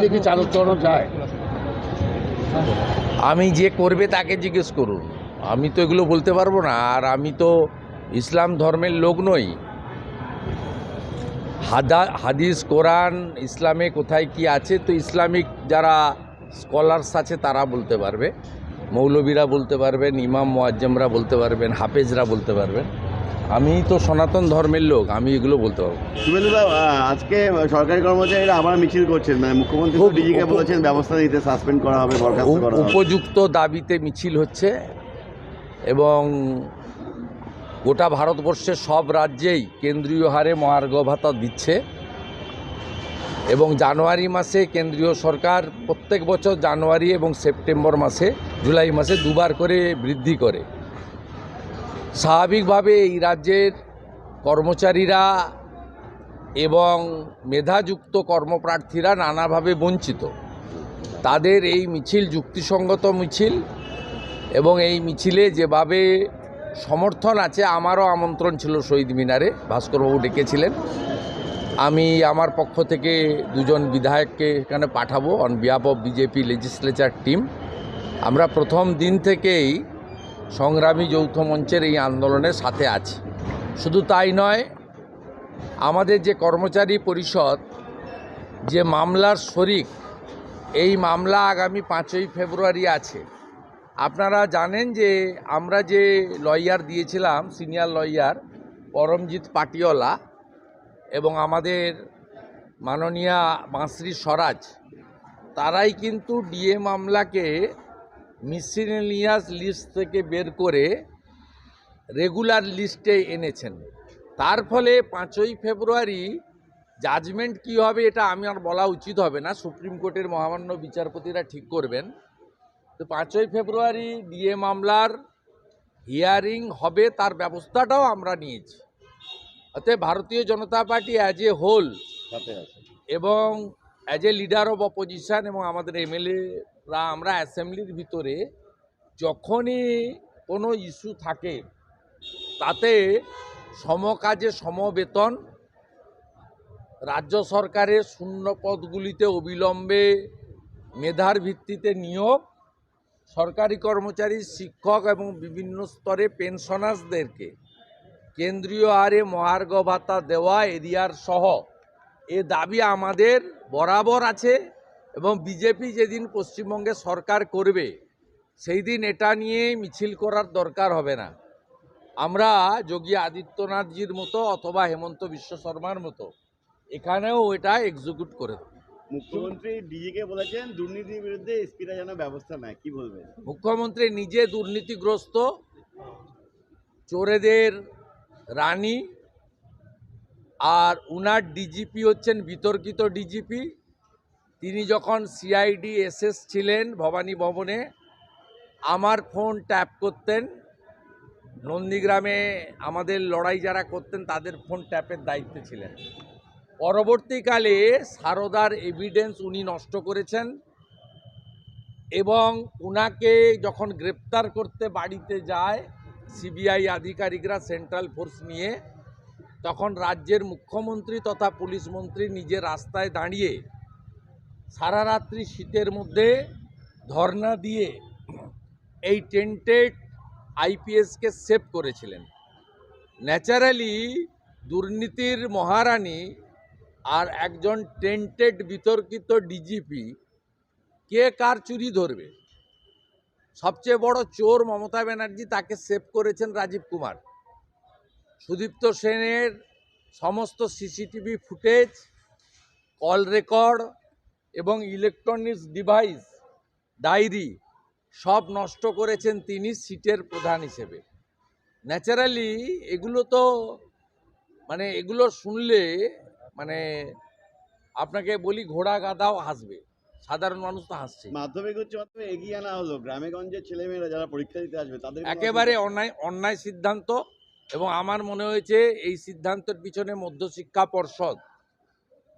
দেখে চালানো যায়? আমি যে করবে তাকে জিজ্ঞেস করুন, আমি তো এগুলো বলতে পারবো না। আর আমি তো ইসলাম ধর্মের লোক নই। হাদিস কোরআন ইসলামে কোথায় কি আছে তো ইসলামিক যারা স্কলার্স আছে তারা বলতে পারবে, মৌলবীরা বলতে পারবেন, ইমাম মুয়াজ্জমরা বলতে পারবেন, হাফেজরা বলতে পারবেন। আমি তো সনাতন ধর্মের লোক, আমি এগুলো বলতে পারবো। শুভেন্দুদা, আজকে সরকারি কর্মচারীরা আবার মিছিল করছেন, মানে মুখ্যমন্ত্রী ডিজিকে বলেছেন ব্যবস্থা নিতে, সাসপেন্ড করা হবে, বরখাস্ত করা হবে। উপযুক্ত দাবিতে মিছিল হচ্ছে এবং গোটা ভারতবর্ষের সব রাজ্যেই কেন্দ্রীয় হারে মহার্ঘ ভাতা দিচ্ছে এবং জানুয়ারি মাসে কেন্দ্রীয় সরকার প্রত্যেক বছর জানুয়ারি এবং সেপ্টেম্বর মাসে, জুলাই মাসে দুবার করে বৃদ্ধি করে। স্বাভাবিকভাবে এই রাজ্যের কর্মচারীরা এবং মেধাযুক্ত কর্মপ্রার্থীরা নানাভাবে বঞ্চিত। তাদের এই মিছিল যুক্তিসঙ্গত মিছিল এবং এই মিছিলে যেভাবে সমর্থন আছে, আমারও আমন্ত্রণ ছিল শহীদ মিনারে, ভাস্করবাবু ডেকেছিলেন। আমি আমার পক্ষ থেকে দুজন বিধায়ককে এখানে পাঠাবো on behalf of BJP legislature team. আমরা প্রথম দিন থেকেই সংগ্রামী যৌথ মঞ্চের এই আন্দোলনের সাথে আছি। শুধু তাই নয়, আমাদের যে কর্মচারী পরিষদ যে মামলার শরিক, এই মামলা আগামী 5ই ফেব্রুয়ারি আছে। আপনারা জানেন যে আমরা যে লয়ার দিয়েছিলাম, সিনিয়র লয়ার পরমজিৎ পাটিওয়ালা এবং আমাদের মাননীয়া বাঁশরী স্বরাজ, তারাই কিন্তু ডিএ মামলাকে মিসেলেনিয়াস লিস্ট থেকে বের করে রেগুলার লিস্টে এনেছেন। তার ফলে 5ই ফেব্রুয়ারি জাজমেন্ট কী হবে এটা আমি আর বলা উচিত হবে না, সুপ্রিম কোর্টের মহামান্য বিচারপতিরা ঠিক করবেন। তো 5ই ফেব্রুয়ারি ডিএ মামলার হিয়ারিং হবে, তার ব্যবস্থাটাও আমরা নিয়েছি। অতএব ভারতীয় জনতা পার্টি অ্যাজ এ হোল এবং as a leader of opposition এবং আমাদের এমএলএরা, আমরা অ্যাসেম্বলির ভিতরে যখনই কোনো ইস্যু থাকে তাতে সমকাজে সমবেতন, রাজ্য সরকারের শূন্য পদগুলিতে অবিলম্বে মেধার ভিত্তিতে নিয়োগ, সরকারি কর্মচারী, শিক্ষক এবং বিভিন্ন স্তরে পেনশনার্সদেরকে কেন্দ্রীয় হারে মহার্ঘ ভাতা দেওয়া, এরিয়ার সহ এ দাবি আমাদের বরাবর আছে। এবং বিজেপি যেদিন পশ্চিমবঙ্গে সরকার করবে সেই দিন এটা নিয়ে মিছিল করার দরকার হবে না। আমরা যোগী আদিত্যনাথজির মতো অথবা হেমন্ত বিশ্ব শর্মার মতো এখানেও এটা এক্সিকিউট করে দেব। মুখ্যমন্ত্রী ডিজিকে বলেছেন দুর্নীতির বিরুদ্ধে এসপিরা যেন ব্যবস্থা নেয়, কি বলবেন? মুখ্যমন্ত্রী নিজে দুর্নীতিগ্রস্ত, চোরেদের রানী, আর উনার ডিজিপি হচ্ছেন বিতর্কিত ডিজিপি। তিনি যখন সিআইডি এসএস ছিলেন ভবানী ভবনে, আমার ফোন ট্যাপ করতেন। নন্দীগ্রামে আমাদের লড়াই যারা করতেন তাদের ফোন ট্যাপের দায়িত্বে ছিলেন। পরবর্তীকালে সারদার এভিডেন্স উনি নষ্ট করেছেন এবং উনাকে যখন গ্রেপ্তার করতে বাড়িতে যায় সিবিআই আধিকারিকরা সেন্ট্রাল ফোর্স নিয়ে, তখন রাজ্যের মুখ্যমন্ত্রী তথা পুলিশ মন্ত্রী নিজে রাস্তায় দাঁড়িয়ে সারা রাত্রি শীতের মধ্যে ধর্ণা দিয়ে এই টেন্টেড আইপিএসকে সেভ করেছিলেন। ন্যাচারালি দুর্নীতির মহারানী আর একজন টেন্টেড বিতর্কিত ডিজিপি, কে কার চুরি ধরবে? সবচেয়ে বড় চোর মমতা ব্যানার্জি, তাকে সেভ করেছেন রাজীব কুমার। সুদীপ্ত সেনের সমস্ত সিসিটিভি ফুটেজ, কল রেকর্ড এবং ইলেকট্রনিক্স ডিভাইস, ডায়েরি সব নষ্ট করেছেন তিনি সিটের প্রধান হিসেবে। ন্যাচারালি এগুলো তো মানে এগুলো শুনলে মানে আপনাকে বলি ঘোড়া গাধাও হাসবে, সাধারণ মানুষ তো হাসছে। মাধ্যমিক উচ্চ মাধ্যমিক এগিয়ে আনা হলো, গ্রামে গঞ্জের ছেলেমেয়েরা যারা পরীক্ষা দিতে আসবে তাদের একেবারে অন্যায় সিদ্ধান্ত। এবং আমার মনে হয়েছে এই সিদ্ধান্তের পিছনে মধ্যশিক্ষা পর্ষদ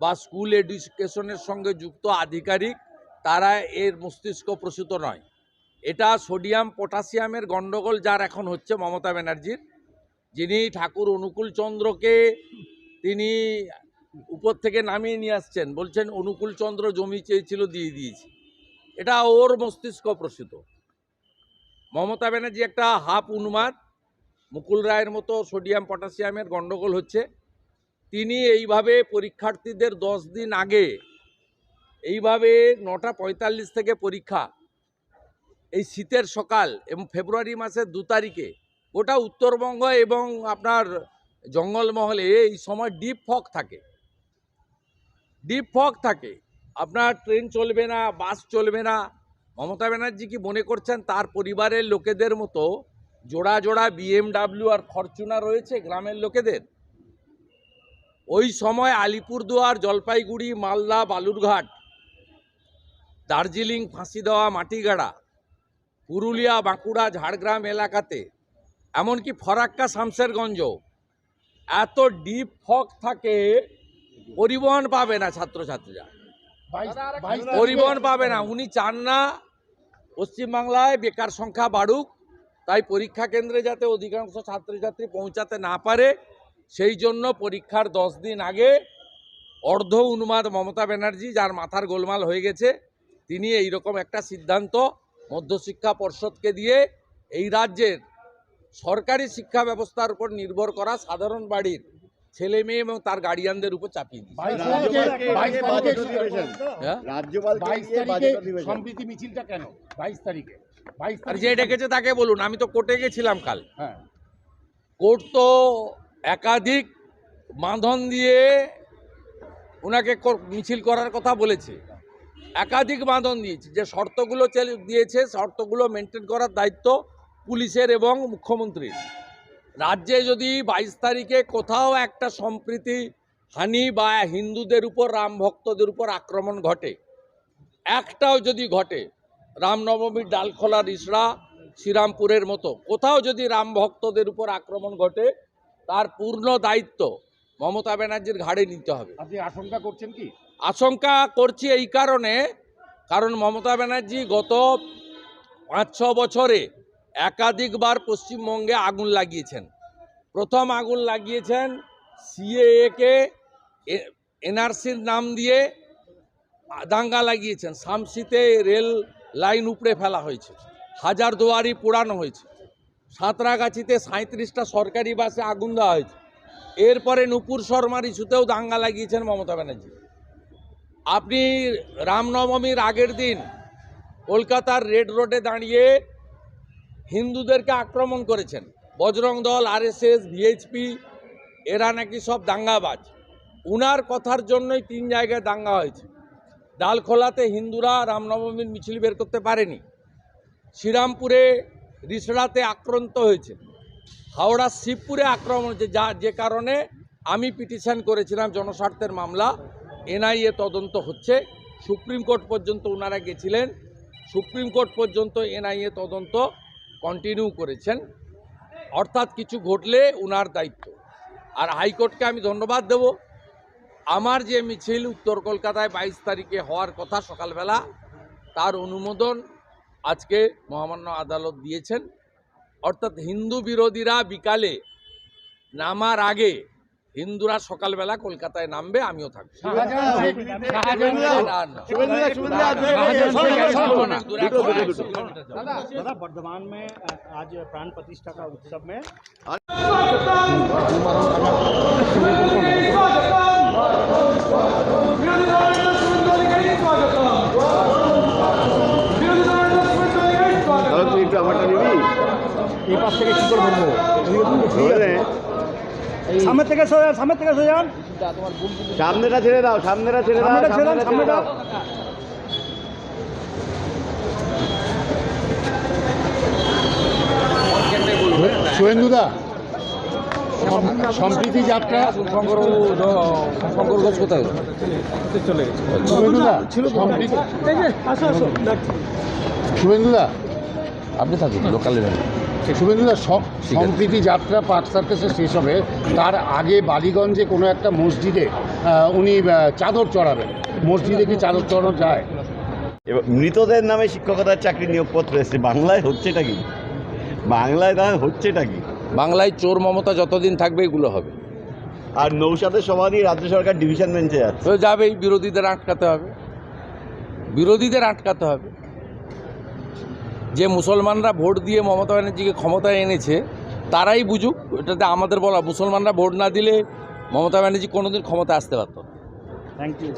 বা স্কুল এডুকেশনের সঙ্গে যুক্ত আধিকারিক, তারা এর মস্তিষ্ক প্রসূত নয়। এটা সোডিয়াম পটাশিয়ামের গণ্ডগোল যার এখন হচ্ছে মমতা ব্যানার্জির, যিনি ঠাকুর অনুকূল চন্দ্রকে তিনি উপর থেকে নামিয়ে নিয়ে আসছেন, বলছেন অনুকূল চন্দ্র জমি চেয়েছিল দিয়ে দিয়েছি। এটা ওর মস্তিষ্ক প্রসূত। মমতা ব্যানার্জি একটা হাফ উন্মাদ, মুকুল রায়ের মতো সোডিয়াম পটাশিয়ামের গন্ডগোল হচ্ছে। তিনি এইভাবে পরীক্ষার্থীদের 10 দিন আগে এইভাবে 9:45 থেকে পরীক্ষা, এই শীতের সকাল এবং ফেব্রুয়ারি মাসের 2 তারিখে গোটা উত্তরবঙ্গ এবং আপনার জঙ্গলমহলে এই সময় ডিপ ফগ থাকে, আপনার ট্রেন চলবে না, বাস চলবে না। মমতা ব্যানার্জি কি মনে করছেন তার পরিবারের লোকেদের মতো জোড়া জোড়া BMW আর ফরচুনার রয়েছে গ্রামের লোকেদের? ওই সময় আলিপুরদুয়ার, জলপাইগুড়ি, মালদা, বালুরঘাট, দার্জিলিং, ফাঁসি দেওয়া মাটিগাড়া, পুরুলিয়া, বাঁকুড়া, ঝাড়গ্রাম এলাকাতে, এমনকি ফরাক্কা, শামশেরগঞ্জ, এত ডিপ ফগ থাকে, পরিবহন পাবে না ছাত্রছাত্রীরা, পরিবহন পাবে না। উনি চান না পশ্চিমবাংলায় বেকার সংখ্যা বাড়ুক, তাই পরীক্ষা কেন্দ্রে যাতে অধিকাংশ ছাত্রছাত্রী পৌঁছাতে না পারে, সেই জন্য পরীক্ষার 10 দিন আগে অর্ধ উন্মাদ মমতা ব্যানার্জি, যার মাথার গোলমাল হয়ে গেছে, তিনি এইরকম একটা সিদ্ধান্ত মধ্যশিক্ষা পর্ষদকে দিয়ে এই রাজ্যের সরকারি শিক্ষা ব্যবস্থার উপর নির্ভর করা সাধারণ বাড়ির ছেলে মেয়ে এবং তার গার্ডিয়ানদের উপর চাপিয়ে দিয়েছে। সম্প্রীতি মিছিলটা কেন 22 তারিখে? আর যে ডেকেছে তাকে বলুন, আমি তো কোর্টে গেছিলাম কাল। হ্যাঁ, কোর্ট তো একাধিক বাঁধন দিয়ে ওনাকে মিছিল করার কথা বলেছে, একাধিক বাঁধন দিয়েছে। যে শর্তগুলো দিয়েছে, শর্তগুলো মেনটেন করার দায়িত্ব পুলিশের এবং মুখ্যমন্ত্রীর। রাজ্যে যদি 22 তারিখে কোথাও একটা সম্প্রীতি হানি বা হিন্দুদের উপর, রাম ভক্তদের উপর আক্রমণ ঘটে, একটাও যদি ঘটে, রামনবমীর ডালখোলা, রিসড়া, শ্রীরামপুরের মতো কোথাও যদি রাম ভক্তদের উপর আক্রমণ ঘটে, তার পূর্ণ দায়িত্ব মমতা ব্যানার্জির ঘাড়ে নিতে হবে। আপনি আশঙ্কা করছেন কি? আশঙ্কা করছি এই কারণ মমতা ব্যানার্জি গত 5-6 বছরে একাধিকবার পশ্চিমবঙ্গে আগুন লাগিয়েছেন। প্রথম আগুন লাগিয়েছেন CAA-কে NRC-র নাম দিয়ে দাঙ্গা লাগিয়েছেন। শামসিতে রেল লাইন উপড়ে ফেলা হয়েছে, হাজারদুয়ারি পোড়ানো হয়েছে, সাঁতরাগাছিতে 37টা সরকারি বাসে আগুন দেওয়া হয়েছে। এরপরে নুপুর শর্মার ইস্যুতেও দাঙ্গা লাগিয়েছেন মমতা ব্যানার্জি। আপনি রামনবমীর আগের দিন কলকাতার রেড রোডে দাঁড়িয়ে হিন্দুদেরকে আক্রমণ করেছেন। বজরং দল, RSS, VHP এরা নাকি সব দাঙ্গাবাজ। উনার কথার জন্যই 3 জায়গায় দাঙ্গা হয়েছে। ডালখোলাতে হিন্দুরা রামনবমীর মিছিল বের করতে পারেনি, শ্রীরামপুরে, রিসড়াতে আক্রান্ত হয়েছে, হাওড়া শিবপুরে আক্রমণ হয়েছে, যে কারণে আমি পিটিশন করেছিলাম, জনস্বার্থের মামলা, NIA তদন্ত হচ্ছে। সুপ্রিম কোর্ট পর্যন্ত ওনারা গেছিলেন, সুপ্রিম কোর্ট পর্যন্ত NIA তদন্ত কন্টিনিউ করেছেন। অর্থাৎ কিছু ঘটলে ওনার দায়িত্ব। আর হাইকোর্টকে আমি ধন্যবাদ দেব, আমার যে মিছিল উত্তর কলকাতায় 22 তারিখে হওয়ার কথা সকালবেলা, তার অনুমোদন আজকে মহামান্য আদালত দিয়েছেন। অর্থাৎ হিন্দু বিরোধীরা বিকালে নামার আগে হিন্দুরা সকালবেলা কলকাতায় নামবে, আমিও থাকবো। दादा वर्धमान में आज प्राण प्रतिष्ठा का उत्सव में তুই একটু আমারটা নিবি? এই পাশ থেকে কি করে বলবো? ধরে সামনে থেকে সরে যান। সামনেটা ছেড়ে দাও, সামনেটা ছেড়ে দাও, সামনেটা ছেড়ে দাও। শুভেন্দুদা, সম্প্রীতি যাত্রা শঙ্কর ঘোষ কোথায় চলে গেছে? শুভেন্দুদা, শুভেন্দুদা আপনি থাকুন লোকাল ইভেন্ট। শুভেন্দুদা, সম্প্রীতি যাত্রা পার্ক সার্কাসে শেষ হবে, তার আগে বালিগঞ্জে কোনো একটা মসজিদে উনি চাদর চড়াবেন। মসজিদে কি চাদর চড়ানো যায়? এবার মৃতদের নামে শিক্ষকতার চাকরি নিয়োগপত্র এসছে, বাংলায় হচ্ছেটা কি? বাংলায় তাহলে হচ্ছেটা কি? বাংলায় চোর মমতা যতদিন থাকবে এগুলো হবে। আর নৌসাদের সমাধি রাজ্য সরকার ডিভিশন বেঞ্চে যাচ্ছে। তো যাবেই, বিরোধীদের আটকাতে হবে, বিরোধীদের আটকাতে হবে। যে মুসলমানরা ভোট দিয়ে মমতা ব্যানার্জিকে ক্ষমতায় এনেছে তারাই বুঝুক, এটাতে আমাদের বলা। মুসলমানরা ভোট না দিলে মমতা ব্যানার্জি কোনোদিন ক্ষমতায় আসতে পারত না। Thank you.